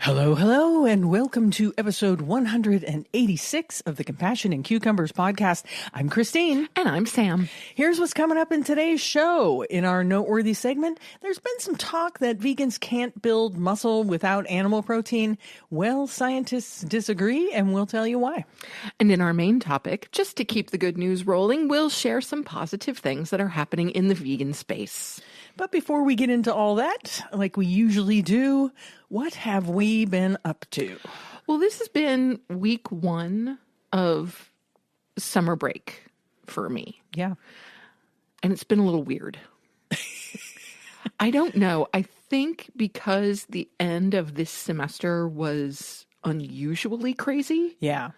Hello, hello, and welcome to episode 186 of the Compassion and Cucumbers podcast. I'm Christine. And I'm Sam. Here's what's coming up in today's show. In our Noteworthy segment, there's been some talk that vegans can't build muscle without animal protein. Well, scientists disagree, and we'll tell you why. And in our main topic, just to keep the good news rolling, we'll share some positive things that are happening in the vegan space. But before we get into all that, like we usually do, what have we been up to? Well, this has been week 1 of summer break for me. Yeah. And it's been a little weird. I don't know. I think because the end of this semester was unusually crazy. Yeah.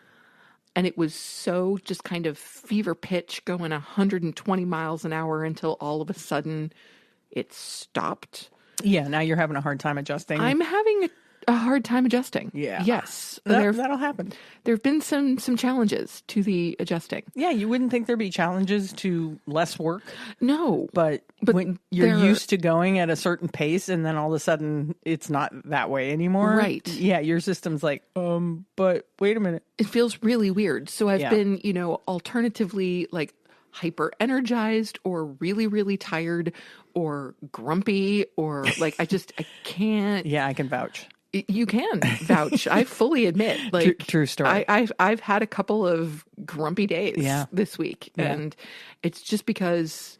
And it was so just kind of fever pitch going 120 miles an hour until all of a sudden it stopped. Yeah, now you're having a hard time adjusting. I'm having a hard time adjusting. Yeah. Yes. That'll happen. There have been some challenges to the adjusting. Yeah, you wouldn't think there'd be challenges to less work. No. But when you're used to going at a certain pace and then all of a sudden it's not that way anymore. Right. Yeah, your system's like, but wait a minute. It feels really weird. So I've been, alternatively like hyper energized or really, really tired or grumpy or like I can't. Yeah, I can vouch. You can vouch. I fully admit, like true story. I've had a couple of grumpy days this week, and it's just because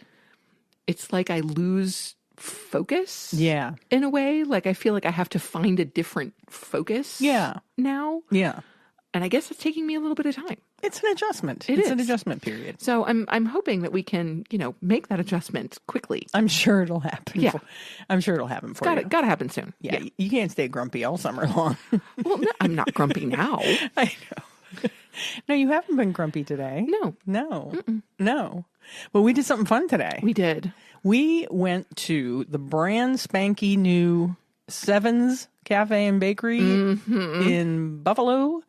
it's like I lose focus. Yeah, in a way, like I feel like I have to find a different focus. Yeah, now. Yeah, and I guess it's taking me a little bit of time. It's an adjustment. It's an adjustment period. So I'm hoping that we can, make that adjustment quickly. I'm sure it'll happen. Yeah. I'm sure it'll happen for you. Gotta happen soon. Yeah. You can't stay grumpy all summer long. Well, no, I'm not grumpy now. I know. No, you haven't been grumpy today. No. No. But we did something fun today. We did. We went to the brand spanky new Sevens Cafe and Bakery in Buffalo.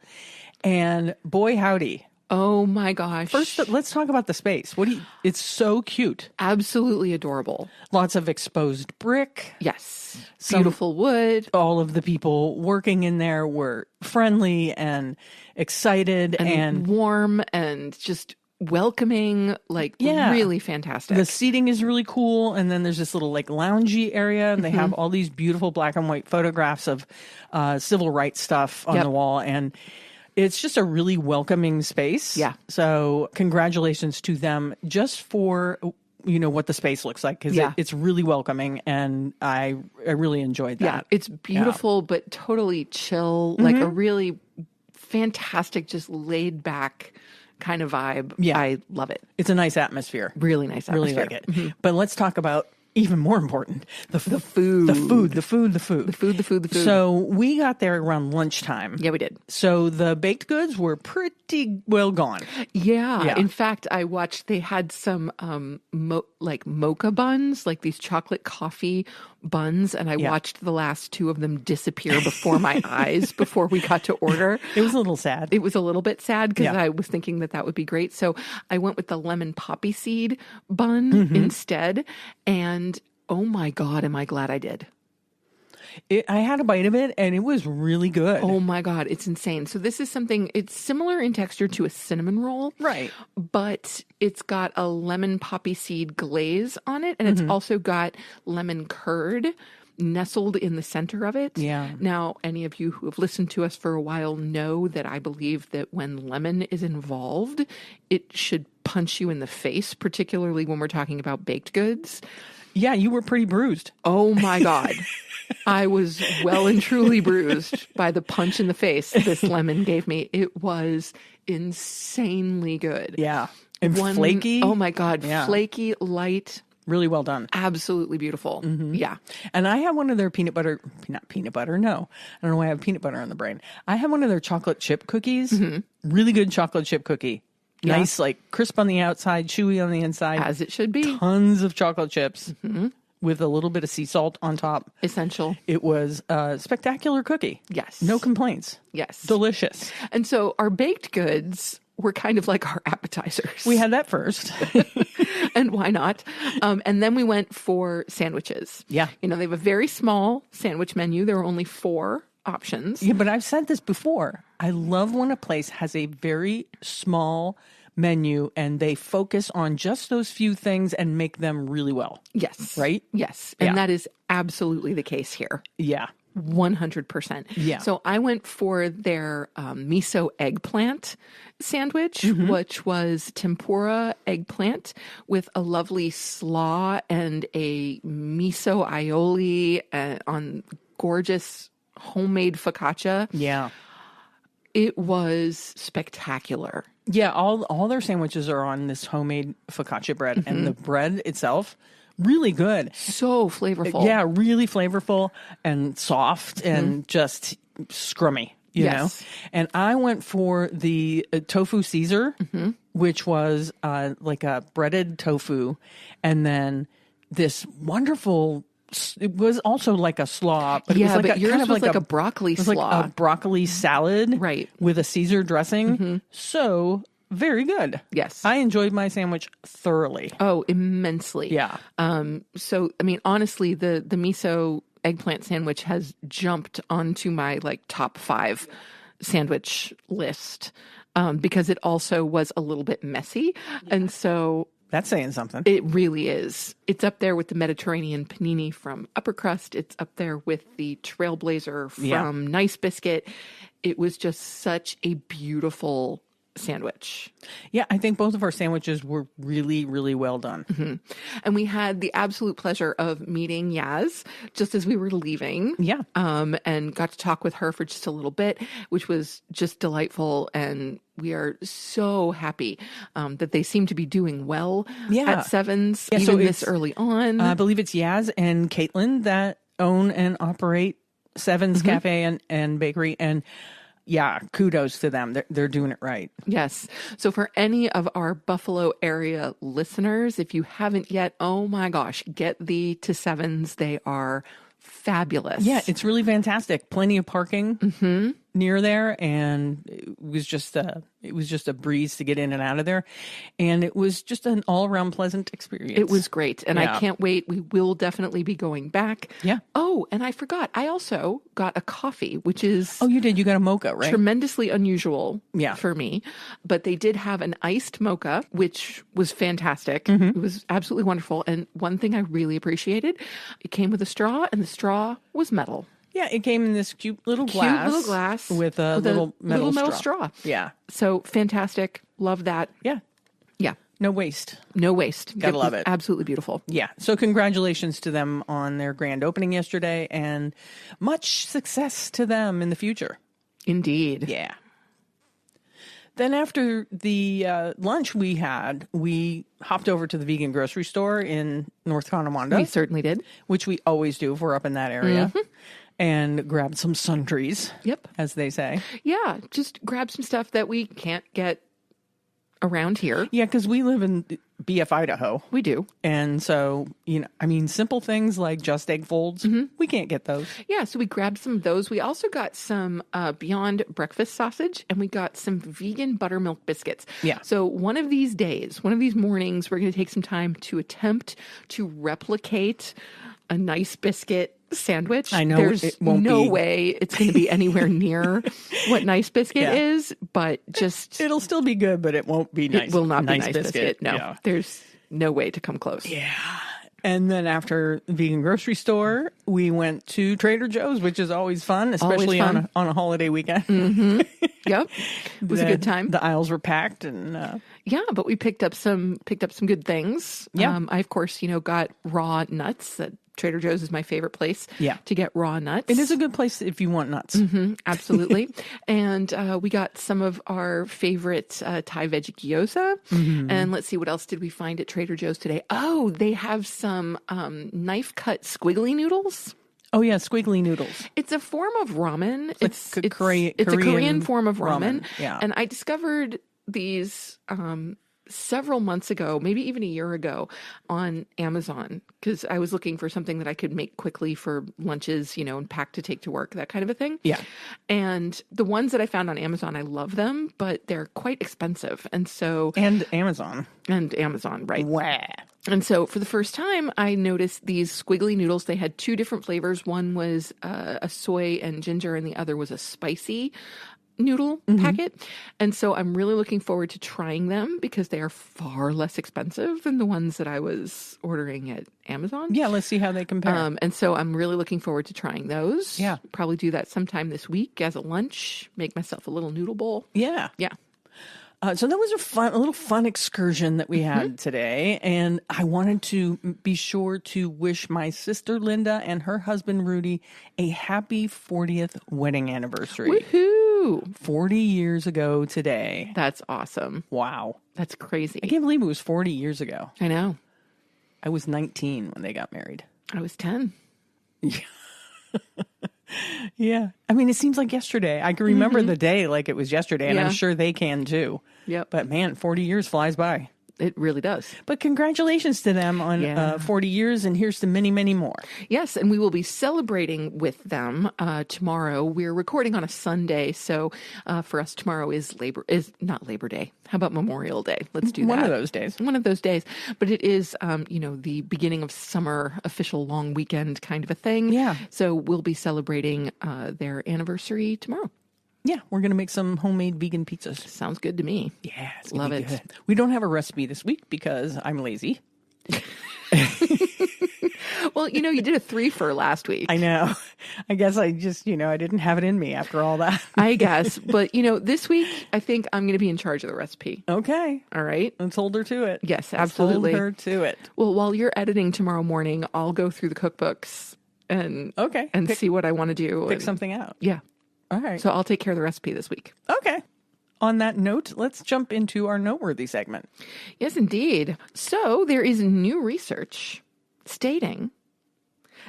And boy, howdy. Oh my gosh. First, let's talk about the space. It's so cute. Absolutely adorable. Lots of exposed brick. Yes. Beautiful wood. All of the people working in there were friendly and excited and warm and just welcoming, really fantastic. The seating is really cool. And then there's this little loungy area and they have all these beautiful black and white photographs of civil rights stuff on the wall. And it's just a really welcoming space. Yeah. So congratulations to them just for, what the space looks like. Because it's really welcoming. And I really enjoyed that. Yeah, it's beautiful, but totally chill. Like a really fantastic, just laid back kind of vibe. Yeah. I love it. It's a nice atmosphere. Really nice atmosphere. Really like it. But let's talk about, even more important, the food. The food. So we got there around lunchtime. Yeah, we did. So the baked goods were pretty well gone. Yeah. In fact, I watched, they had some mocha buns, like these chocolate coffee buns, and I watched the last 2 of them disappear before my eyes before we got to order. It was a little sad. It was a little bit sad because I was thinking that would be great. So I went with the lemon poppy seed bun instead. And oh my God, am I glad I did. I had a bite of it and it was really good. Oh my God, it's insane. So this is something, it's similar in texture to a cinnamon roll. Right. But it's got a lemon poppy seed glaze on it. And it's also got lemon curd nestled in the center of it. Yeah. Now, any of you who have listened to us for a while know that I believe that when lemon is involved, it should punch you in the face, particularly when we're talking about baked goods. Yeah, you were pretty bruised. Oh my God. I was well and truly bruised by the punch in the face this lemon gave me. It was insanely good. Yeah. And flaky. Oh my God. Yeah. Flaky, light. Really well done. Absolutely beautiful. Yeah. And I have one of their not peanut butter. No, I don't know why I have peanut butter on the brain. I have one of their chocolate chip cookies. Really good chocolate chip cookie. Yeah. Nice, crisp on the outside, chewy on the inside. As it should be. Tons of chocolate chips with a little bit of sea salt on top. Essential. It was a spectacular cookie. Yes. No complaints. Yes. Delicious. And so our baked goods were kind of like our appetizers. We had that first. And why not? And then we went for sandwiches. Yeah. They have a very small sandwich menu. There were only 4 options. Yeah, but I've said this before. I love when a place has a very small menu and they focus on just those few things and make them really well. Yes. Right? Yes. And that is absolutely the case here. Yeah. 100%. Yeah. So I went for their miso eggplant sandwich, which was tempura eggplant with a lovely slaw and a miso aioli on gorgeous homemade focaccia. Yeah. It was spectacular. Yeah, all their sandwiches are on this homemade focaccia bread, and the bread itself, really good. So flavorful. Yeah, really flavorful and soft and just scrummy, you know? And I went for the tofu Caesar, which was like a breaded tofu, and then this wonderful... It was also like a slaw, but it was like yours was like a broccoli slaw. Like a broccoli salad, right, with a Caesar dressing. So very good. Yes, I enjoyed my sandwich thoroughly. Oh, immensely. Yeah. So I mean, honestly, the miso eggplant sandwich has jumped onto my like top 5 sandwich list because it also was a little bit messy, and so. That's saying something. It really is. It's up there with the Mediterranean panini from Upper Crust. It's up there with the Trailblazer from Nice Biscuit. It was just such a beautiful sandwich. Yeah, I think both of our sandwiches were really, really well done. And we had the absolute pleasure of meeting Yaz just as we were leaving. Yeah. And got to talk with her for just a little bit, which was just delightful. And we are so happy that they seem to be doing well at Sevens, even this early on. I believe it's Yaz and Caitlin that own and operate Sevens Cafe and Bakery. And yeah, kudos to them. They're doing it right. Yes. So for any of our Buffalo area listeners, if you haven't yet, oh my gosh, get thee to Sevens. They are fabulous. Yeah, it's really fantastic. Plenty of parking near there, and it was just a breeze to get in and out of there, and it was just an all-around pleasant experience. It was great, and I can't wait. We will definitely be going back. Yeah. Oh, and I forgot. I also got a coffee, which is you did. You got a mocha, right? Tremendously unusual for me, but they did have an iced mocha, which was fantastic. It was absolutely wonderful, and one thing I really appreciated, it came with a straw, and the straw was metal. Yeah, it came in this cute little glass with a little metal straw. Yeah. So fantastic. Love that. Yeah. Yeah. No waste. No waste. Gotta love it. Absolutely beautiful. Yeah. So congratulations to them on their grand opening yesterday, and much success to them in the future. Indeed. Yeah. Then after the lunch we had, we hopped over to the vegan grocery store in North Tonawanda. We certainly did. Which we always do if we're up in that area. And grabbed some sundries. Yep. As they say. Yeah. Just grab some stuff that we can't get around here. Yeah, because we live in BF, Idaho. We do. And so, simple things like just egg folds, we can't get those. Yeah, so we grabbed some of those. We also got some Beyond Breakfast sausage, and we got some vegan buttermilk biscuits. Yeah. So one of these days, one of these mornings, we're going to take some time to attempt to replicate a nice biscuit sandwich. I know. There's no way it's going to be anywhere near what Nice Biscuit is, but just... It'll still be good, but it won't be nice. It will not be Nice Biscuit. No, there's no way to come close. Yeah. And then after the vegan grocery store, we went to Trader Joe's, which is always fun, especially on a holiday weekend. Yep. It was a good time. The aisles were packed and... Yeah, but we picked up some good things. Yeah. I, of course, got raw nuts. Trader Joe's is my favorite place to get raw nuts. It is a good place if you want nuts. Absolutely. And we got some of our favorite Thai veggie gyoza. And let's see, what else did we find at Trader Joe's today? Oh, they have some knife-cut squiggly noodles. Oh, yeah, squiggly noodles. It's a form of ramen. It's a Korean form of ramen. Yeah. And I discovered these several months ago, maybe even a year ago, on Amazon, because I was looking for something that I could make quickly for lunches, and pack to take to work, that kind of a thing. Yeah. And the ones that I found on Amazon, I love them, but they're quite expensive. And so... And Amazon, right. Wow. And so for the first time, I noticed these squiggly noodles. They had two different flavors. One was a soy and ginger, and the other was a spicy noodle packet. And so I'm really looking forward to trying them because they are far less expensive than the ones that I was ordering at Amazon. Yeah, let's see how they compare. And so I'm really looking forward to trying those. Yeah. Probably do that sometime this week as a lunch, make myself a little noodle bowl. Yeah. Yeah. So that was a little fun excursion that we had today. And I wanted to be sure to wish my sister Linda and her husband Rudy a happy 40th wedding anniversary. Woohoo! 40 years ago today. That's awesome. Wow. That's crazy. I can't believe it was 40 years ago. I know. I was 19 when they got married. I was 10. Yeah. I mean, it seems like yesterday. I can remember the day like it was yesterday, and I'm sure they can too. Yep. But man, 40 years flies by. It really does. But congratulations to them on 40 years, and here's to many, many more. Yes, and we will be celebrating with them tomorrow. We're recording on a Sunday, so for us tomorrow is not Labor Day. How about Memorial Day? Let's do that. One of those days. One of those days. But it is, the beginning of summer, official long weekend kind of a thing. Yeah. So we'll be celebrating their anniversary tomorrow. Yeah, we're going to make some homemade vegan pizzas. Sounds good to me. Yeah, it's Love gonna it. be good. We don't have a recipe this week because I'm lazy. Well, you did a 3-for last week. I know. I guess I just, I didn't have it in me after all that. I guess. But, this week, I think I'm going to be in charge of the recipe. Okay. All right. Let's hold her to it. Yes, absolutely. Let's hold her to it. Well, while you're editing tomorrow morning, I'll go through the cookbooks and see what I want to do. Pick something out. Yeah. All right. So I'll take care of the recipe this week. Okay. On that note, let's jump into our Noteworthy segment. Yes, indeed. So there is new research stating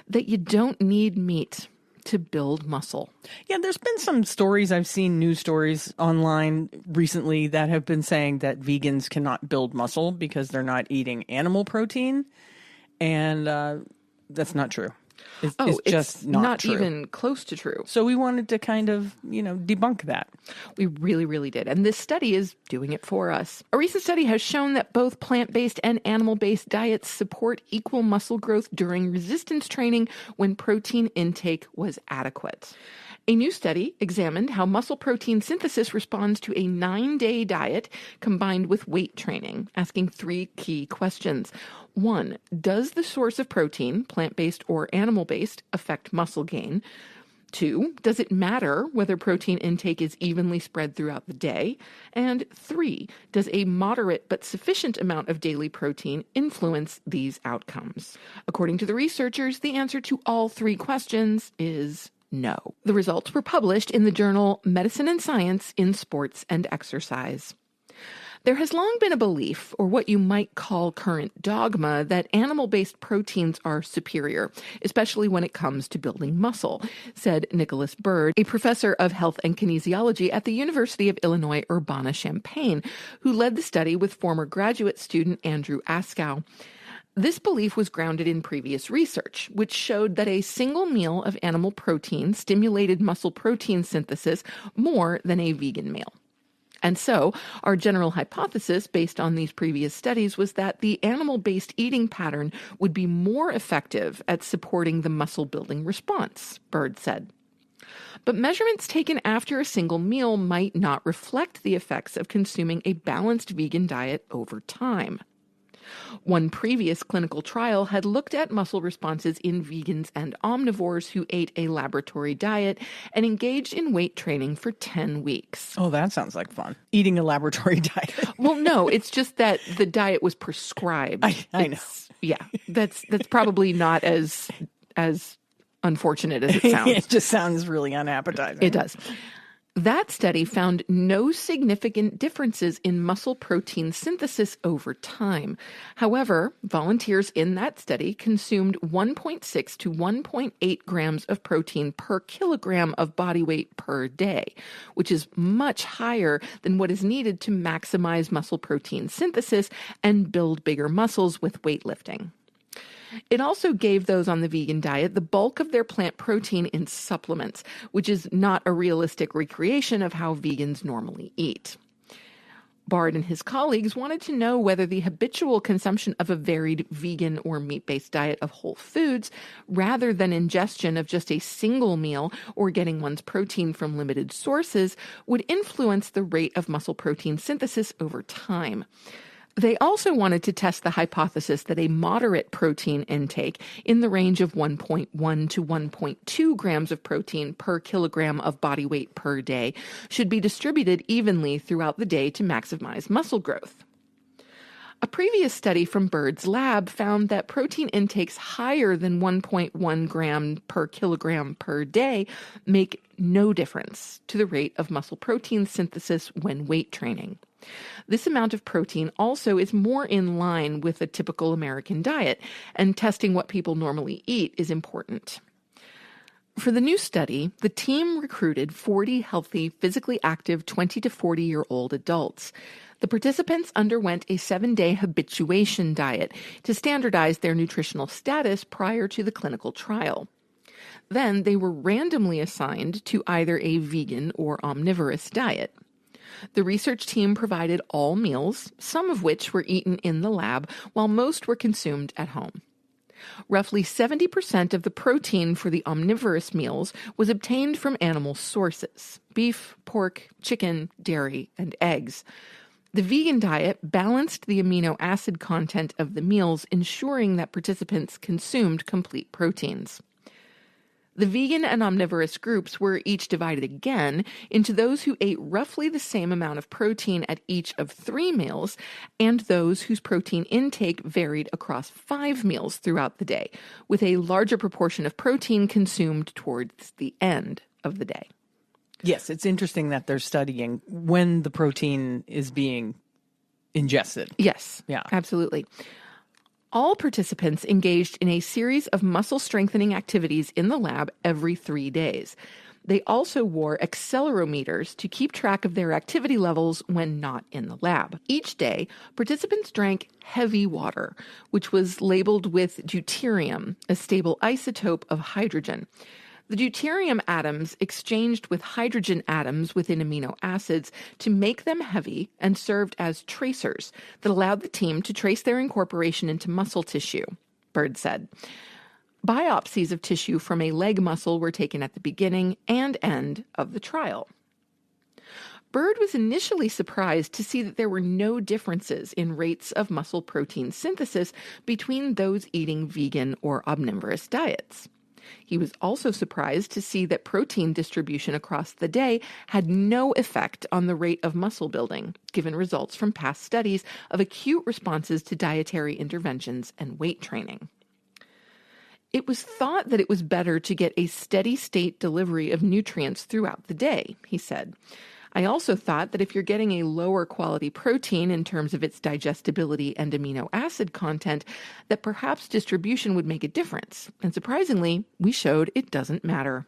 that you don't need meat to build muscle. Yeah, there's been some stories. I've seen news stories online recently that have been saying that vegans cannot build muscle because they're not eating animal protein. And that's not true. It's just not true. Even close to true. So we wanted to kind of, debunk that. We really, really did. And this study is doing it for us. A recent study has shown that both plant-based and animal-based diets support equal muscle growth during resistance training when protein intake was adequate. A new study examined how muscle protein synthesis responds to a 9-day diet combined with weight training, asking 3 key questions. 1, does the source of protein, plant-based or animal-based, affect muscle gain? 2, does it matter whether protein intake is evenly spread throughout the day? And 3, does a moderate but sufficient amount of daily protein influence these outcomes? According to the researchers, the answer to all 3 questions is no. The results were published in the journal Medicine and Science in Sports and Exercise. There has long been a belief, or what you might call current dogma, that animal-based proteins are superior, especially when it comes to building muscle, said Nicholas Bird, a professor of health and kinesiology at the University of Illinois Urbana-Champaign, who led the study with former graduate student Andrew Askow. This belief was grounded in previous research, which showed that a single meal of animal protein stimulated muscle protein synthesis more than a vegan meal. And so, our general hypothesis based on these previous studies was that the animal-based eating pattern would be more effective at supporting the muscle-building response, Bird said. But measurements taken after a single meal might not reflect the effects of consuming a balanced vegan diet over time. One previous clinical trial had looked at muscle responses in vegans and omnivores who ate a laboratory diet and engaged in weight training for 10 weeks. Oh, that sounds like fun. Eating a laboratory diet. Well, no, it's just that the diet was prescribed. I know. Yeah, that's probably not as unfortunate as it sounds. It just sounds really unappetizing. It does. That study found no significant differences in muscle protein synthesis over time. However, volunteers in that study consumed 1.6 to 1.8 grams of protein per kilogram of body weight per day, which is much higher than what is needed to maximize muscle protein synthesis and build bigger muscles with weightlifting. It also gave those on the vegan diet the bulk of their plant protein in supplements, which is not a realistic recreation of how vegans normally eat. Bard and his colleagues wanted to know whether the habitual consumption of a varied vegan or meat-based diet of whole foods, rather than ingestion of just a single meal or getting one's protein from limited sources, would influence the rate of muscle protein synthesis over time. They also wanted to test the hypothesis that a moderate protein intake in the range of 1.1 to 1.2 grams of protein per kilogram of body weight per day should be distributed evenly throughout the day to maximize muscle growth. A previous study from Bird's lab found that protein intakes higher than 1.1 gram per kilogram per day make no difference to the rate of muscle protein synthesis when weight training. This amount of protein also is more in line with a typical American diet, and testing what people normally eat is important. For the new study, the team recruited 40 healthy, physically active 20 to 40-year-old adults. The participants underwent a 7-day habituation diet to standardize their nutritional status prior to the clinical trial. Then they were randomly assigned to either a vegan or omnivorous diet. The research team provided all meals, some of which were eaten in the lab, while most were consumed at home. Roughly 70% of the protein for the omnivorous meals was obtained from animal sources: beef, pork, chicken, dairy, and eggs. The vegan diet balanced the amino acid content of the meals, ensuring that participants consumed complete proteins. The vegan and omnivorous groups were each divided again into those who ate roughly the same amount of protein at each of 3 meals and those whose protein intake varied across 5 meals throughout the day, with a larger proportion of protein consumed towards the end of the day. Yes, it's interesting that they're studying when the protein is being ingested. Yes, yeah, absolutely. All participants engaged in a series of muscle strengthening activities in the lab every 3 days. They also wore accelerometers to keep track of their activity levels when not in the lab. Each day, participants drank heavy water, which was labeled with deuterium, a stable isotope of hydrogen. The deuterium atoms exchanged with hydrogen atoms within amino acids to make them heavy and served as tracers that allowed the team to trace their incorporation into muscle tissue, Bird said. Biopsies of tissue from a leg muscle were taken at the beginning and end of the trial. Bird was initially surprised to see that there were no differences in rates of muscle protein synthesis between those eating vegan or omnivorous diets. He was also surprised to see that protein distribution across the day had no effect on the rate of muscle building, given results from past studies of acute responses to dietary interventions and weight training. It was thought that it was better to get a steady state delivery of nutrients throughout the day, he said. I also thought that if you're getting a lower quality protein in terms of its digestibility and amino acid content, that perhaps distribution would make a difference. And surprisingly, we showed it doesn't matter.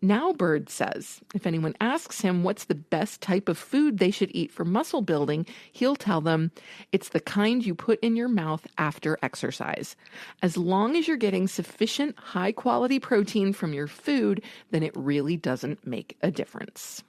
Now Bird says if anyone asks him what's the best type of food they should eat for muscle building, he'll tell them it's the kind you put in your mouth after exercise. As long as you're getting sufficient high-quality protein from your food, then it really doesn't make a difference.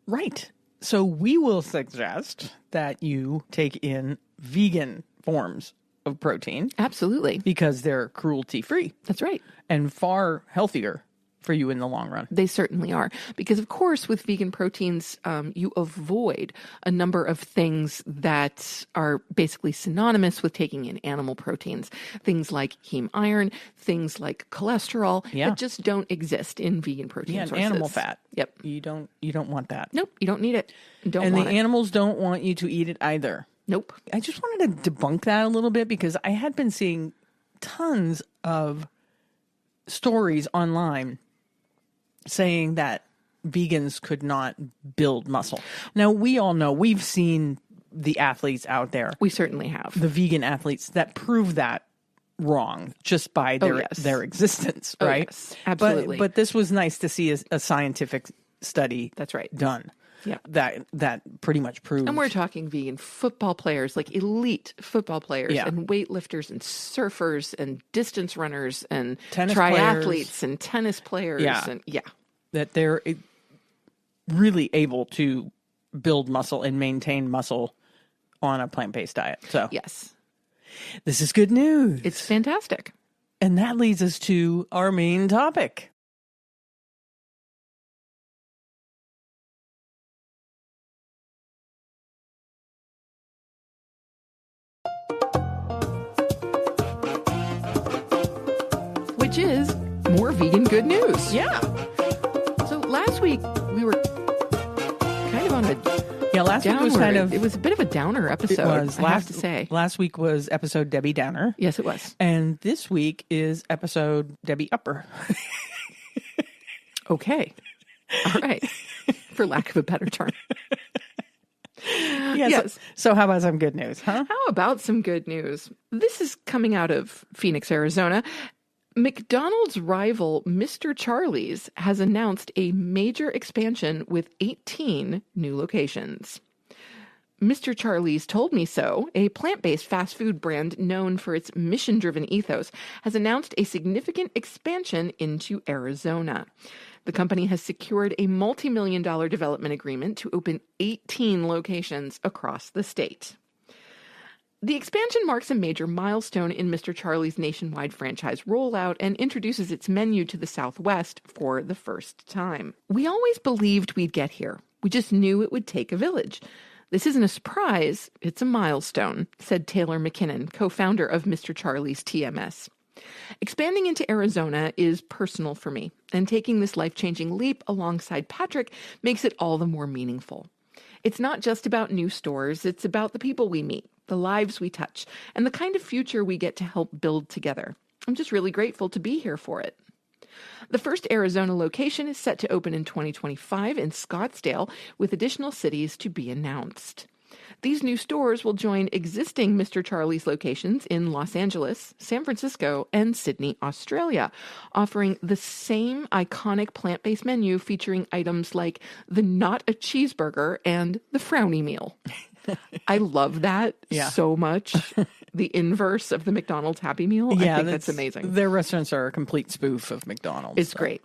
Right. So we will suggest that you take in vegan forms of protein. Absolutely. Because they're cruelty-free. That's right. And far healthier for you in the long run. They certainly are. Because, of course, with vegan proteins, you avoid a number of things that are basically synonymous with taking in animal proteins. Things like heme iron, things like cholesterol that just don't exist in vegan protein sources. And animal fat. Yep. You don't want that. Nope. You don't need it. And the animals don't want you to eat it either. Nope. I just wanted to debunk that a little bit because I had been seeing tons of stories online saying that vegans could not build muscle. Now, we all know, we've seen the athletes out there. We certainly have. The vegan athletes that prove that wrong just by their existence, right? Yes, absolutely. But this was nice to see a scientific study. That's right. Done. Yeah. That pretty much proved. And we're talking vegan football players, like elite football players and weightlifters and surfers and distance runners and tennis triathletes players. And tennis players. Yeah. And that they're really able to build muscle and maintain muscle on a plant-based diet. So Yes. this is good news. It's fantastic. And that leads us to our main topic. Which is more vegan good news. Yeah. So last week we were kind of on a Last week was kind of... It was a bit of a downer episode, I have to say. Last week was episode Debbie Downer. Yes, it was. And this week is episode Debbie Upper. Okay. All right. For lack of a better term. Yes. So how about some good news, huh? How about some good news? This is coming out of Phoenix, Arizona. McDonald's rival Mr. Charlie's has announced a major expansion with 18 new locations. Mr. Charlie's Told Me So, a plant-based fast food brand known for its mission-driven ethos, has announced a significant expansion into Arizona. The company has secured a multi-million-dollar development agreement to open 18 locations across the state. The expansion marks a major milestone in Mr. Charlie's nationwide franchise rollout and introduces its menu to the Southwest for the first time. We always believed we'd get here. We just knew it would take a village. This isn't a surprise, it's a milestone, said Taylor McKinnon, co-founder of Mr. Charlie's TMS. Expanding into Arizona is personal for me, and taking this life-changing leap alongside Patrick makes it all the more meaningful. It's not just about new stores, it's about the people we meet, the lives we touch, and the kind of future we get to help build together. I'm just really grateful to be here for it. The first Arizona location is set to open in 2025 in Scottsdale, with additional cities to be announced. These new stores will join existing Mr. Charlie's locations in Los Angeles, San Francisco, and Sydney, Australia, offering the same iconic plant-based menu featuring items like the Not a Cheeseburger and the Frowny Meal. I love that so much. The inverse of the McDonald's Happy Meal. I think that's amazing. Their restaurants are a complete spoof of McDonald's. It's great.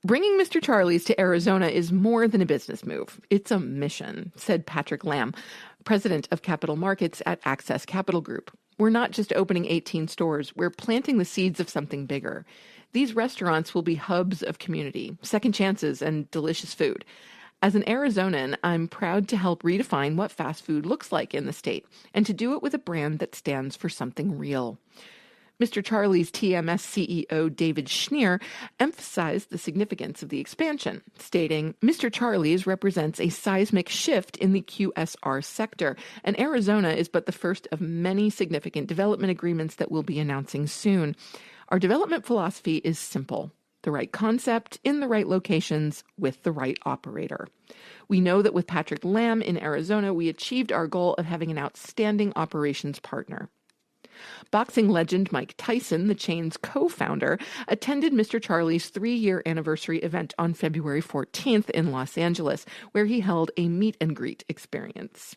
Bringing Mr. Charlie's to Arizona is more than a business move. It's a mission, said Patrick Lamb, president of capital markets at Access Capital Group. We're not just opening 18 stores. We're planting the seeds of something bigger. These restaurants will be hubs of community, second chances, and delicious food. As an Arizonan, I'm proud to help redefine what fast food looks like in the state, and to do it with a brand that stands for something real. Mr. Charlie's TMS CEO David Schneer emphasized the significance of the expansion, stating, Mr. Charlie's represents a seismic shift in the QSR sector, and Arizona is but the first of many significant development agreements that we'll be announcing soon. Our development philosophy is simple. The right concept in the right locations with the right operator. We know that with Patrick Lamb in Arizona, we achieved our goal of having an outstanding operations partner. Boxing legend Mike Tyson, the chain's co-founder, attended Mr. Charlie's 3-year anniversary event on February 14th in Los Angeles, where he held a meet and greet experience.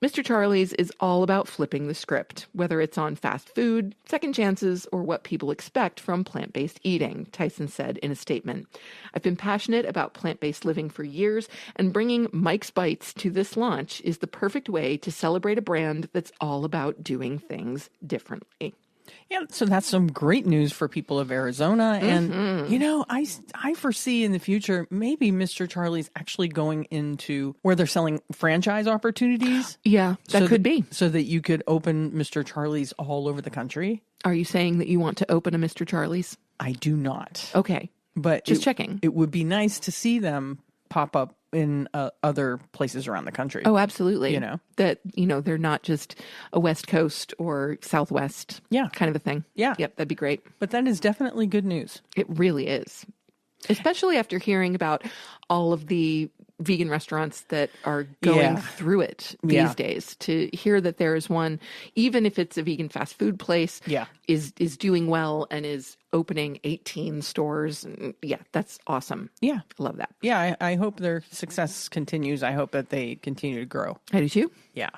Mr. Charlie's is all about flipping the script, whether it's on fast food, second chances, or what people expect from plant-based eating, Tyson said in a statement. I've been passionate about plant-based living for years, and bringing Mike's Bites to this launch is the perfect way to celebrate a brand that's all about doing things differently. Yeah, so that's some great news for people of Arizona. And, you know, I foresee in the future, maybe Mr. Charlie's actually going into where they're selling franchise opportunities. Yeah, that could be. So that you could open Mr. Charlie's all over the country. Are you saying that you want to open a Mr. Charlie's? I do not. Okay. But just checking. It would be nice to see them pop up in other places around the country. Oh, absolutely. You know, that, you know, they're not just a West Coast or Southwest kind of a thing. Yeah. Yep. That'd be great. But that is definitely good news. It really is. Especially after hearing about all of the vegan restaurants that are going through it these days. To hear that there is one, even if it's a vegan fast food place, is doing well and is opening 18 stores. Yeah, that's awesome. Yeah. I love that. Yeah, I hope their success continues. I hope that they continue to grow. I do too. Yeah.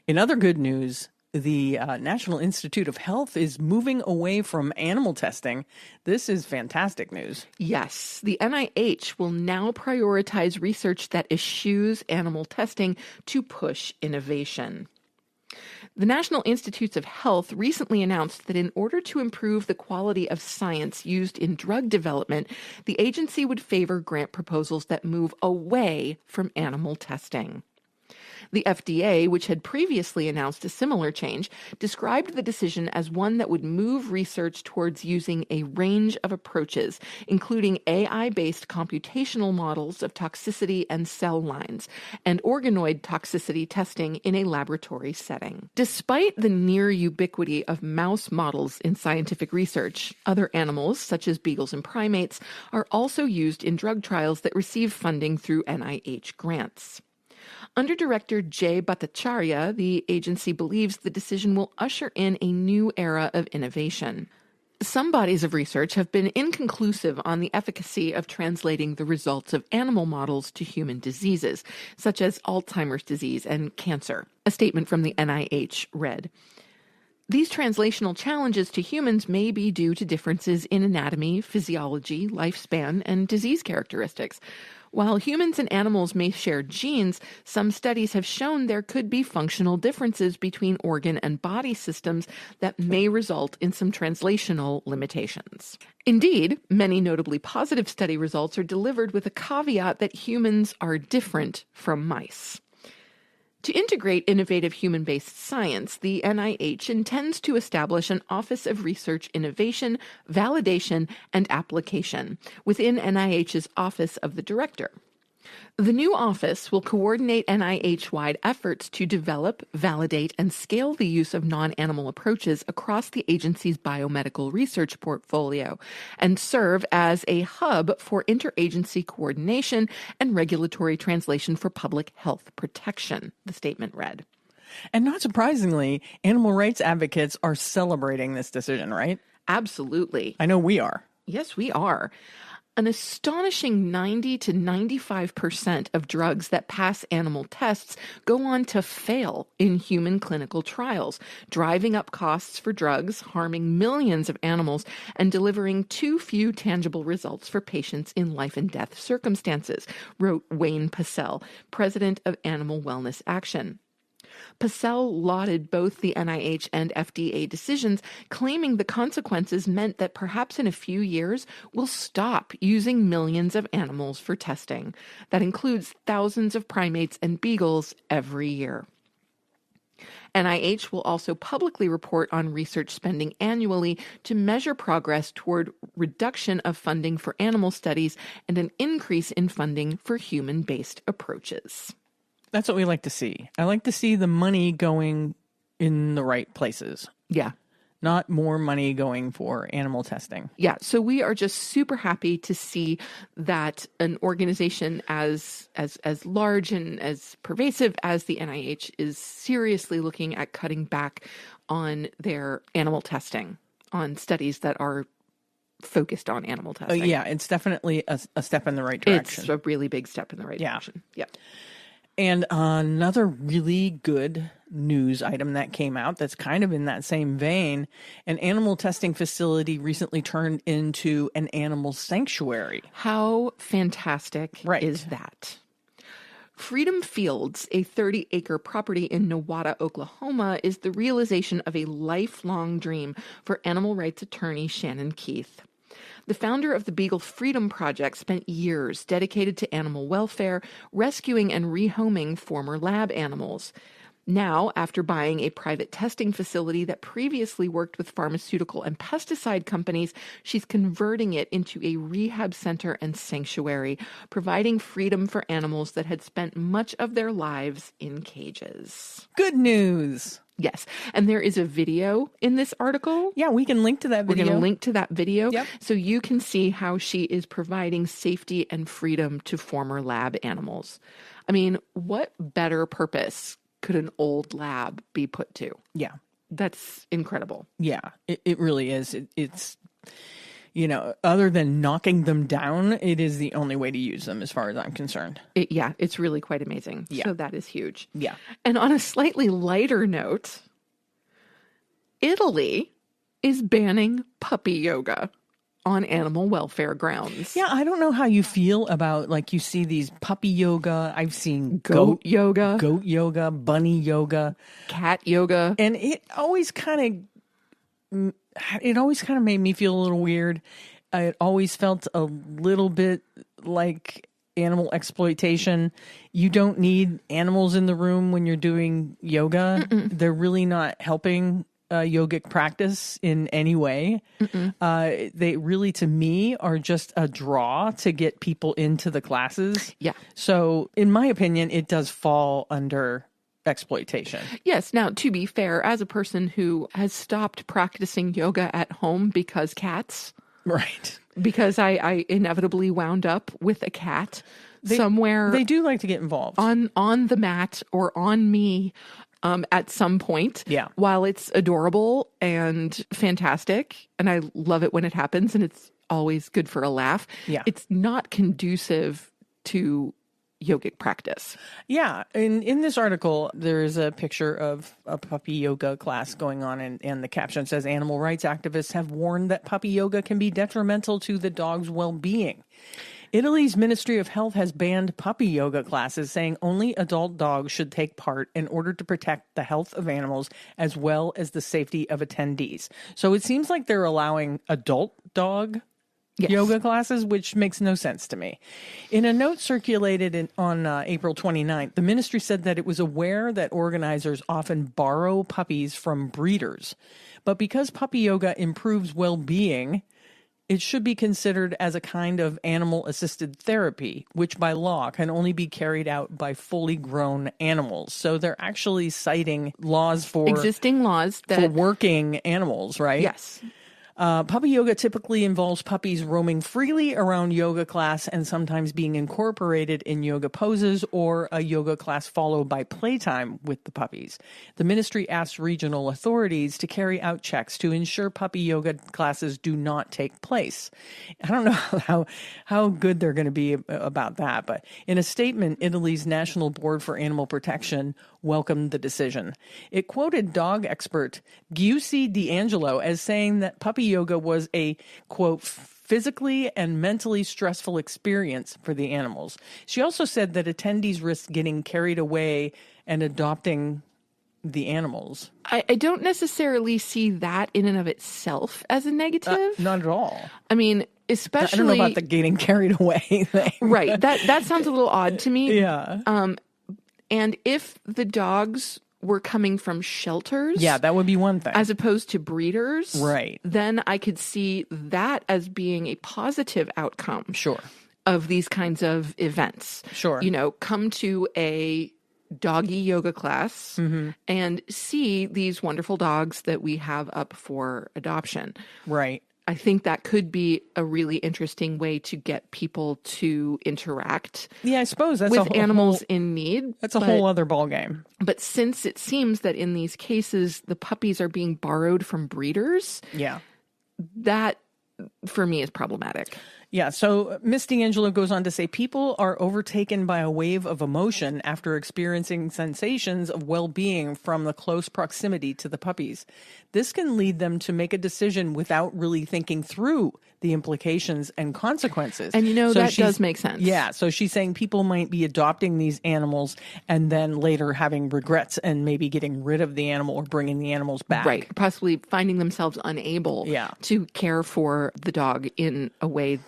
In other good news, the National Institute of Health is moving away from animal testing. This is fantastic news. Yes, the NIH will now prioritize research that eschews animal testing to push innovation. The National Institutes of Health recently announced that in order to improve the quality of science used in drug development, the agency would favor grant proposals that move away from animal testing. The FDA, which had previously announced a similar change, described the decision as one that would move research towards using a range of approaches, including AI-based computational models of toxicity and cell lines, and organoid toxicity testing in a laboratory setting. Despite the near ubiquity of mouse models in scientific research, other animals, such as beagles and primates, are also used in drug trials that receive funding through NIH grants. Under Director Jay Bhattacharya, the agency believes the decision will usher in a new era of innovation. Some bodies of research have been inconclusive on the efficacy of translating the results of animal models to human diseases, such as Alzheimer's disease and cancer. A statement from the NIH read, "These translational challenges to humans may be due to differences in anatomy, physiology, lifespan, and disease characteristics. While humans and animals may share genes, some studies have shown there could be functional differences between organ and body systems that may result in some translational limitations. Indeed, many notably positive study results are delivered with a caveat that humans are different from mice." To integrate innovative human-based science, the NIH intends to establish an Office of Research Innovation, Validation, and Application within NIH's Office of the Director. The new office will coordinate NIH-wide efforts to develop, validate, and scale the use of non-animal approaches across the agency's biomedical research portfolio, and serve as a hub for interagency coordination and regulatory translation for public health protection, the statement read. And not surprisingly, animal rights advocates are celebrating this decision, right? Absolutely. I know we are. Yes, we are. An astonishing 90 to 95% of drugs that pass animal tests go on to fail in human clinical trials, driving up costs for drugs, harming millions of animals, and delivering too few tangible results for patients in life and death circumstances, wrote Wayne Pacelle, president of Animal Wellness Action. Pacelle lauded both the NIH and FDA decisions, claiming the consequences meant that perhaps in a few years we'll stop using millions of animals for testing. That includes thousands of primates and beagles every year. NIH will also publicly report on research spending annually to measure progress toward reduction of funding for animal studies and an increase in funding for human-based approaches. That's what we like to see. I like to see the money going in the right places. Yeah. Not more money going for animal testing. Yeah. So we are just super happy to see that an organization as large and as pervasive as the NIH is seriously looking at cutting back on their animal testing, on studies that are focused on animal testing. Yeah, it's definitely a step in the right direction. It's a really big step in the right direction. Yeah. And another really good news item that came out that's kind of in that same vein, an animal testing facility recently turned into an animal sanctuary. How fantastic is that? Freedom Fields, a 30-acre property in Nowata, Oklahoma, is the realization of a lifelong dream for animal rights attorney Shannon Keith. The founder of the Beagle Freedom Project spent years dedicated to animal welfare, rescuing and rehoming former lab animals. Now, after buying a private testing facility that previously worked with pharmaceutical and pesticide companies, she's converting it into a rehab center and sanctuary, providing freedom for animals that had spent much of their lives in cages. Good news. Yes. And there is a video in this article. Yeah, we can link to that video. We're going to link to that video. Yep. So you can see how she is providing safety and freedom to former lab animals. I mean, what better purpose could an old lab be put to? Yeah. That's incredible. Yeah, it really is. It's, you know, other than knocking them down, it is the only way to use them as far as I'm concerned. It's really quite amazing. Yeah. So that is huge. Yeah. And on a slightly lighter note, Italy is banning puppy yoga on animal welfare grounds. Yeah, I don't know how you feel about, like, you see these puppy yoga. I've seen Goat yoga, bunny yoga, cat yoga. and it always kind of made me feel a little weird. It always felt a little bit like animal exploitation. You don't need animals in the room when you're doing yoga. They're really not helping yogic practice in any way. They really, to me, are just a draw to get people into the classes. Yeah. So in my opinion, it does fall under exploitation. Yes. Now, to be fair, as a person who has stopped practicing yoga at home because cats, Right. because I inevitably wound up with a cat somewhere. They do like to get involved. On the mat or on me at some point. Yeah. While it's adorable and fantastic, and I love it when it happens, and it's always good for a laugh. Yeah. It's not conducive to yogic practice. Yeah. In this article, there is a picture of a puppy yoga class going on, and the caption says, animal rights activists have warned that puppy yoga can be detrimental to the dog's well-being. Italy's Ministry of Health has banned puppy yoga classes, saying only adult dogs should take part in order to protect the health of animals as well as the safety of attendees. So it seems like they're allowing adult dog yoga classes, which makes no sense to me. In a note circulated on April 29th, the ministry said that it was aware that organizers often borrow puppies from breeders. But because puppy yoga improves well-being, it should be considered as a kind of animal-assisted therapy, which by law can only be carried out by fully grown animals. So they're actually citing laws for existing laws for working animals, right? Yes. Puppy yoga typically involves puppies roaming freely around yoga class and sometimes being incorporated in yoga poses or a yoga class followed by playtime with the puppies. The ministry asked regional authorities to carry out checks to ensure puppy yoga classes do not take place. I don't know how good they're going to be about that, but in a statement, Italy's National Board for Animal Protection welcomed the decision. It quoted dog expert Giussi D'Angelo as saying that puppy yoga was a, quote, physically and mentally stressful experience for the animals. She also said that attendees risk getting carried away and adopting the animals. I don't necessarily see that in and of itself as a negative. Not at all. I mean, especially... I don't know about the getting carried away thing. Right. That sounds a little odd to me. Yeah. And if the dogs were coming from shelters, yeah, that would be one thing, as opposed to breeders, right? Then I could see that as being a positive outcome, sure, of these kinds of events. Sure, come to a doggy yoga class and see these wonderful dogs that we have up for adoption, right? I think that could be a really interesting way to get people to interact. Yeah, I suppose that's with animals in need. That's a whole other ballgame. But since it seems that in these cases the puppies are being borrowed from breeders, yeah, that for me is problematic. Yeah, so Miss D'Angelo goes on to say people are overtaken by a wave of emotion after experiencing sensations of well-being from the close proximity to the puppies. This can lead them to make a decision without really thinking through the implications and consequences. And that does make sense. Yeah, so she's saying people might be adopting these animals and then later having regrets and maybe getting rid of the animal or bringing the animals back. Right, possibly finding themselves unable to care for the dog in a way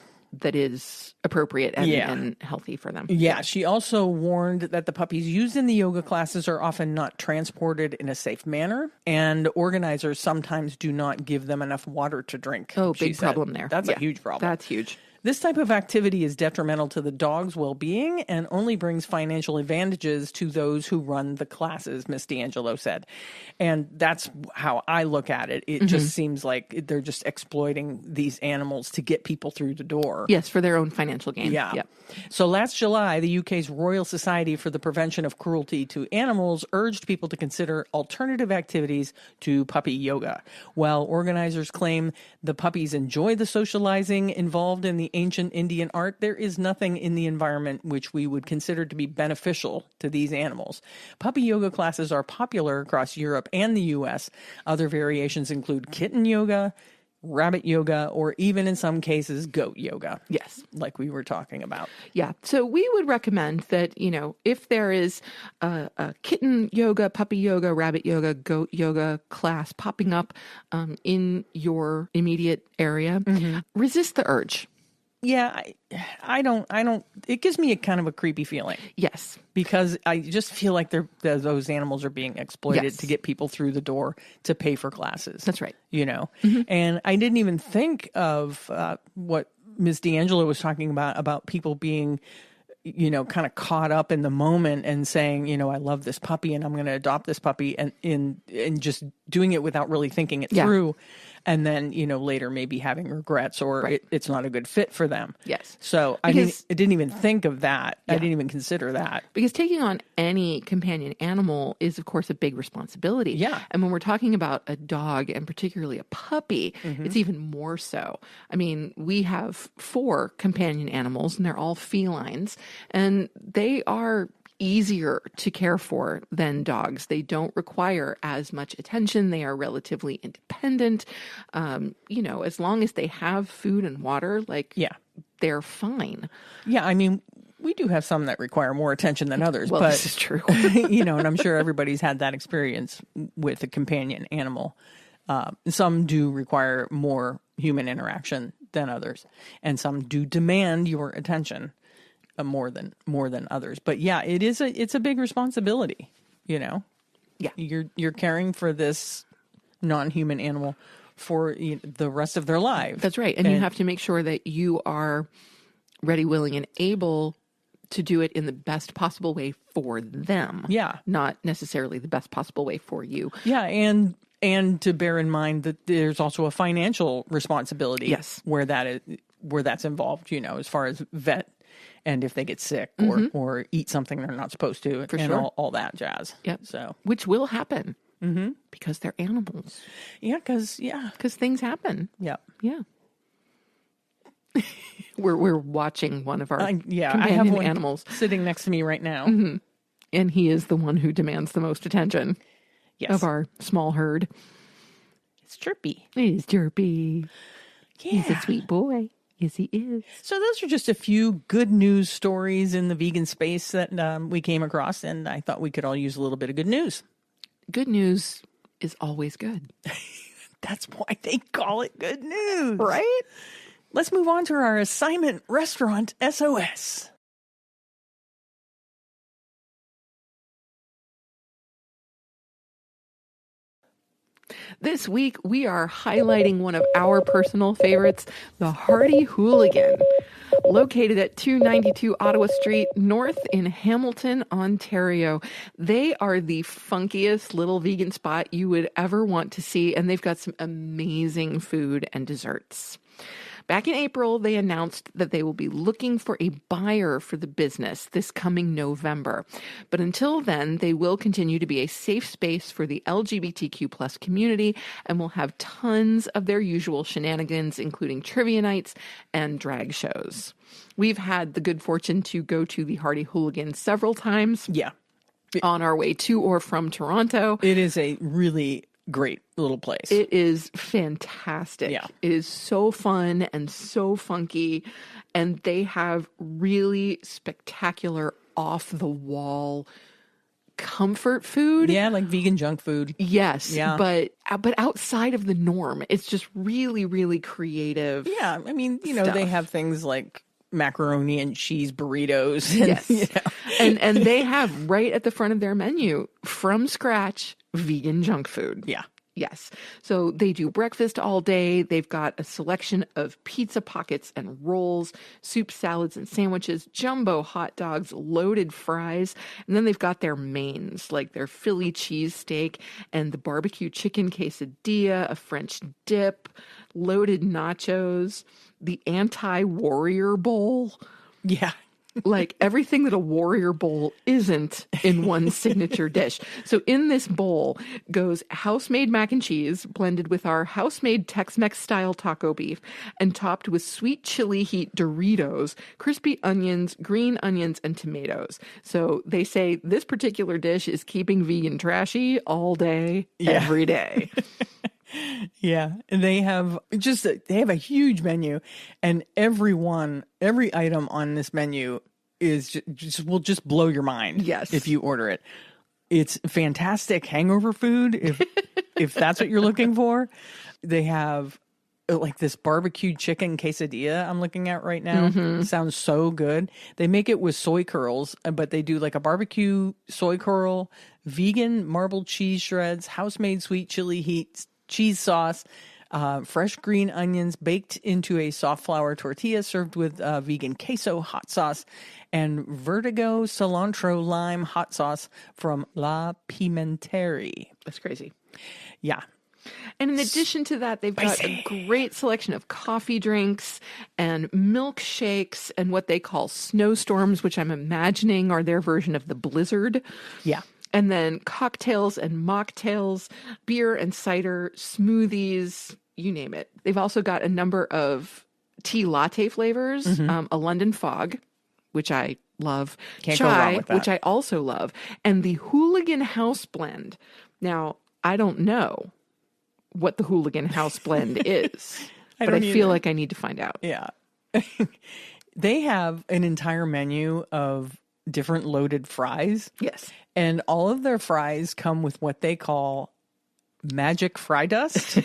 that is appropriate and healthy for them. Yeah, she also warned that the puppies used in the yoga classes are often not transported in a safe manner, and organizers sometimes do not give them enough water to drink. Oh, big problem there. That's a huge problem. That's huge. This type of activity is detrimental to the dog's well-being and only brings financial advantages to those who run the classes, Miss D'Angelo said. And that's how I look at it. It just seems like they're just exploiting these animals to get people through the door. Yes, for their own financial gain. Yeah. Yep. So last July, the UK's Royal Society for the Prevention of Cruelty to Animals urged people to consider alternative activities to puppy yoga. While organizers claim the puppies enjoy the socializing involved in the the ancient Indian art, there is nothing in the environment which we would consider to be beneficial to these animals. Puppy yoga classes are popular across Europe and the US. Other variations include kitten yoga, rabbit yoga, or even in some cases, goat yoga. Yes. Like we were talking about. Yeah. So we would recommend that, if there is a kitten yoga, puppy yoga, rabbit yoga, goat yoga class popping up in your immediate area, resist the urge. Yeah, I don't, it gives me a kind of a creepy feeling. Yes. Because I just feel like those animals are being exploited to get people through the door to pay for classes. That's right. And I didn't even think of what Ms. D'Angelo was talking about people being, kind of caught up in the moment and saying, I love this puppy and I'm going to adopt this puppy and just doing it without really thinking it through. And then, later maybe having regrets or it's not a good fit for them. Yes. So I didn't even think of that. I didn't even consider that. Because taking on any companion animal is, of course, a big responsibility. Yeah. And when we're talking about a dog and particularly a puppy, it's even more so. I mean, we have 4 companion animals and they're all felines and they are easier to care for than dogs. They don't require as much attention. They are relatively independent. As long as they have food and water, they're fine. Yeah, I mean, we do have some that require more attention than others. Well, but, this is true. and I'm sure everybody's had that experience with a companion animal. Some do require more human interaction than others, and some do demand your attention more than others. But yeah, it's a big responsibility, Yeah. You're caring for this non-human animal for the rest of their lives. That's right. And you have to make sure that you are ready, willing, and able to do it in the best possible way for them. Yeah. Not necessarily the best possible way for you. Yeah, and to bear in mind that there's also a financial responsibility where that's involved, as far as vet and if they get sick or eat something they're not supposed to and all that jazz. Yep. So which will happen because they're animals. Yeah, because things happen. Yeah. Yeah. We're watching one of our I have companion one animals sitting next to me right now. And he is the one who demands the most attention of our small herd. It's Chirpy. He's Chirpy. Yeah. He's a sweet boy. Yes, he is. So those are just a few good news stories in the vegan space that we came across, and I thought we could all use a little bit of good news. Good news is always good. That's why they call it good news. Right? Let's move on to our assignment restaurant SOS. This week, we are highlighting one of our personal favorites, the Hardy Hooligan, located at 292 Ottawa Street, North in Hamilton, Ontario. They are the funkiest little vegan spot you would ever want to see, and they've got some amazing food and desserts. Back in April, they announced that they will be looking for a buyer for the business this coming November. But until then, they will continue to be a safe space for the LGBTQ plus community and will have tons of their usual shenanigans, including trivia nights and drag shows. We've had the good fortune to go to the Hardy Hooligan several times. Yeah. On our way to or from Toronto. It is a really great little place. It is fantastic. Yeah. It is so fun and so funky. And they have really spectacular off the wall comfort food. Yeah, like vegan junk food. Yes. Yeah. But outside of the norm. It's just really, really creative. Yeah. I mean, stuff. They have things like macaroni and cheese burritos. And, and they have right at the front of their menu, from scratch, vegan junk food. Yeah. Yes. So they do breakfast all day. They've got a selection of pizza pockets and rolls, soup, salads, and sandwiches, jumbo hot dogs, loaded fries. And then they've got their mains, like their Philly cheesesteak and the barbecue chicken quesadilla, a French dip, loaded nachos, the anti-warrior bowl. Yeah. like everything that a warrior bowl isn't in one signature dish. So in this bowl goes house-made mac and cheese blended with our house-made Tex-Mex style taco beef and topped with sweet chili heat Doritos, crispy onions, green onions, and tomatoes. So they say this particular dish is keeping vegan trashy all day, every day. Yeah, and they have a huge menu, and every item on this menu is will just blow your mind. Yes, if you order it, it's fantastic hangover food. If that's what you're looking for, they have like this barbecued chicken quesadilla I'm looking at right now. Mm-hmm. Sounds so good. They make it with soy curls, but they do like a barbecue soy curl, vegan marbled cheese shreds, house-made sweet chili heat, cheese sauce, fresh green onions baked into a soft flour tortilla served with vegan queso hot sauce, and Vertigo cilantro lime hot sauce from La Pimenteria. That's crazy. Yeah. And in addition to that, they've got a great selection of coffee drinks and milkshakes and what they call snowstorms, which I'm imagining are their version of the blizzard. Yeah. And then cocktails and mocktails, beer and cider, smoothies, you name it. They've also got a number of tea latte flavors, a London Fog, which I love, Can't go wrong chai, with that. which I also love, and the Hooligan House Blend. Now, I don't know what the Hooligan House Blend is, but I feel like I need to find out. Yeah. They have an entire menu of different loaded fries. Yes. And all of their fries come with what they call magic fry dust.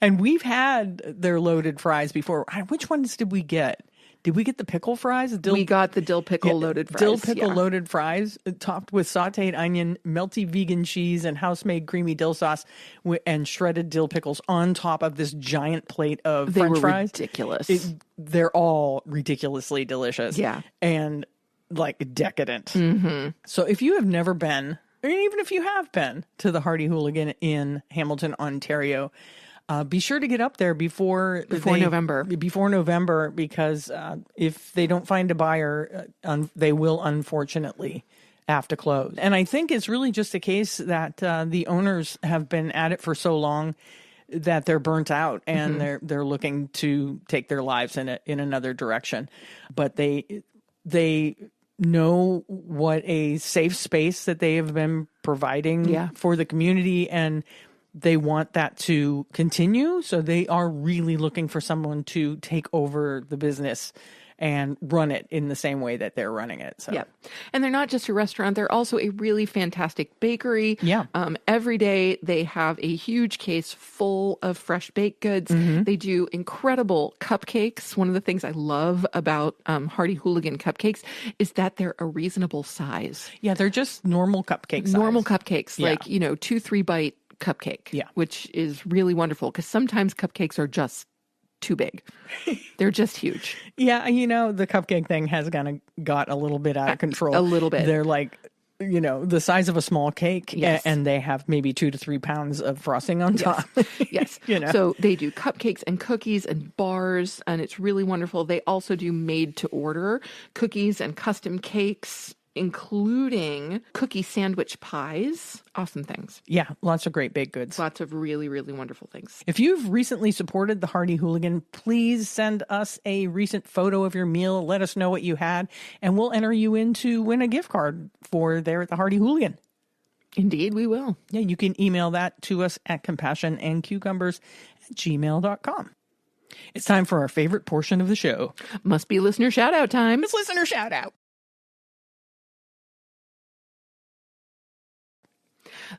And we've had their loaded fries before. Which ones did we get? Did we get the pickle fries? We got the dill pickle loaded fries. Dill pickle loaded fries topped with sauteed onion, melty vegan cheese, and house-made creamy dill sauce and shredded dill pickles on top of this giant plate of French fries. Ridiculous. They're all ridiculously delicious. Yeah. And like decadent. Mm-hmm. So if you have never been, or even if you have been to the Hardy Hooligan in Hamilton, Ontario, be sure to get up there before November. Before November, because if they don't find a buyer, they will unfortunately have to close. And I think it's really just a case that the owners have been at it for so long that they're burnt out and they're looking to take their lives in another direction. But they know what a safe space that they have been providing for the community, and they want that to continue. So they are really looking for someone to take over the business and run it in the same way that they're running it. So. Yeah. And they're not just a restaurant. They're also a really fantastic bakery. Yeah. Every day they have a huge case full of fresh baked goods. They do incredible cupcakes. One of the things I love about Hardy Hooligan cupcakes is that they're a reasonable size. Yeah, they're just normal cupcake size. Normal cupcakes, like, 2-3 bite cupcake, which is really wonderful because sometimes cupcakes are just too big. They're just huge. Yeah, the cupcake thing has got a little bit out of control. A little bit. They're like, the size of a small cake, and they have maybe 2 to 3 pounds of frosting on top. Yes. So they do cupcakes and cookies and bars, and it's really wonderful. They also do made to order cookies and custom cakes, including cookie sandwich pies. Awesome things. Yeah, lots of great baked goods. Lots of really, really wonderful things. If you've recently supported the Hardy Hooligan, please send us a recent photo of your meal. Let us know what you had, and we'll enter you in to win a gift card for there at the Hardy Hooligan. Indeed, we will. Yeah, you can email that to us at compassionandcucumbers@gmail.com. It's time for our favorite portion of the show. Must be listener shout-out time. It's listener shout-out.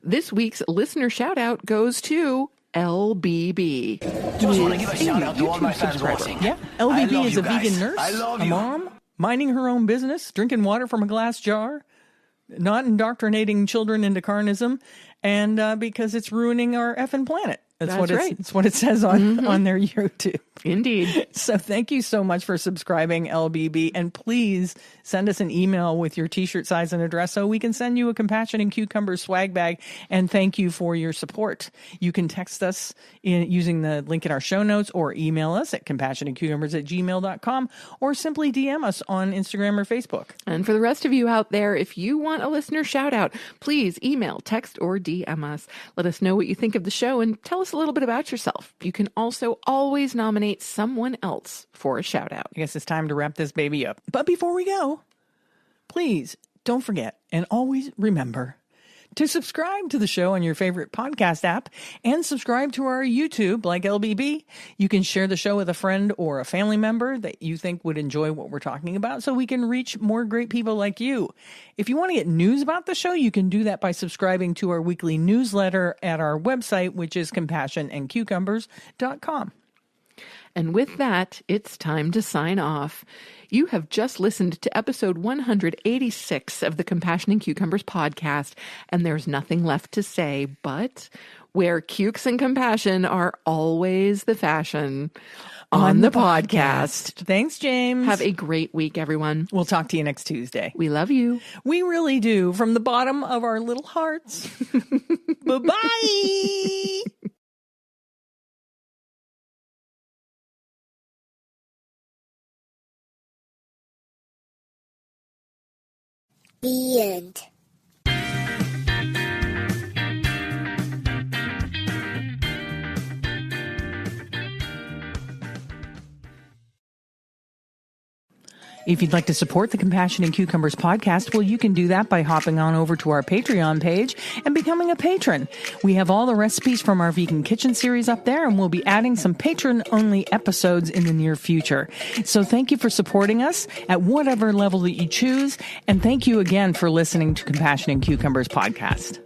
This week's listener shout-out goes to LBB. Just want to give a shout-out to all my fans watching. Yeah, LBB is a vegan nurse, a mom, minding her own business, drinking water from a glass jar, not indoctrinating children into carnism, and because it's ruining our effing planet. That's right. It's what it says on their YouTube. Indeed. So thank you so much for subscribing, LBB. And please send us an email with your t-shirt size and address so we can send you a Compassion and Cucumbers swag bag. And thank you for your support. You can text us using the link in our show notes or email us at compassionandcucumbers@gmail.com or simply DM us on Instagram or Facebook. And for the rest of you out there, if you want a listener shout out, please email, text, or DM us. Let us know what you think of the show and tell us a little bit about yourself. You can also always nominate someone else for a shout out. I guess it's time to wrap this baby up. But before we go, please don't forget and always remember to subscribe to the show on your favorite podcast app and subscribe to our YouTube like LBB. You can share the show with a friend or a family member that you think would enjoy what we're talking about so we can reach more great people like you. If you want to get news about the show, you can do that by subscribing to our weekly newsletter at our website, which is compassionandcucumbers.com. And with that, it's time to sign off. You have just listened to episode 186 of the Compassion and Cucumbers podcast, and there's nothing left to say but where cukes and compassion are always the fashion on the podcast. Thanks, James. Have a great week, everyone. We'll talk to you next Tuesday. We love you. We really do, from the bottom of our little hearts. Bye-bye. The end. If you'd like to support the Compassion and Cucumbers podcast, well, you can do that by hopping on over to our Patreon page and becoming a patron. We have all the recipes from our vegan kitchen series up there, and we'll be adding some patron-only episodes in the near future. So thank you for supporting us at whatever level that you choose, and thank you again for listening to Compassion and Cucumbers podcast.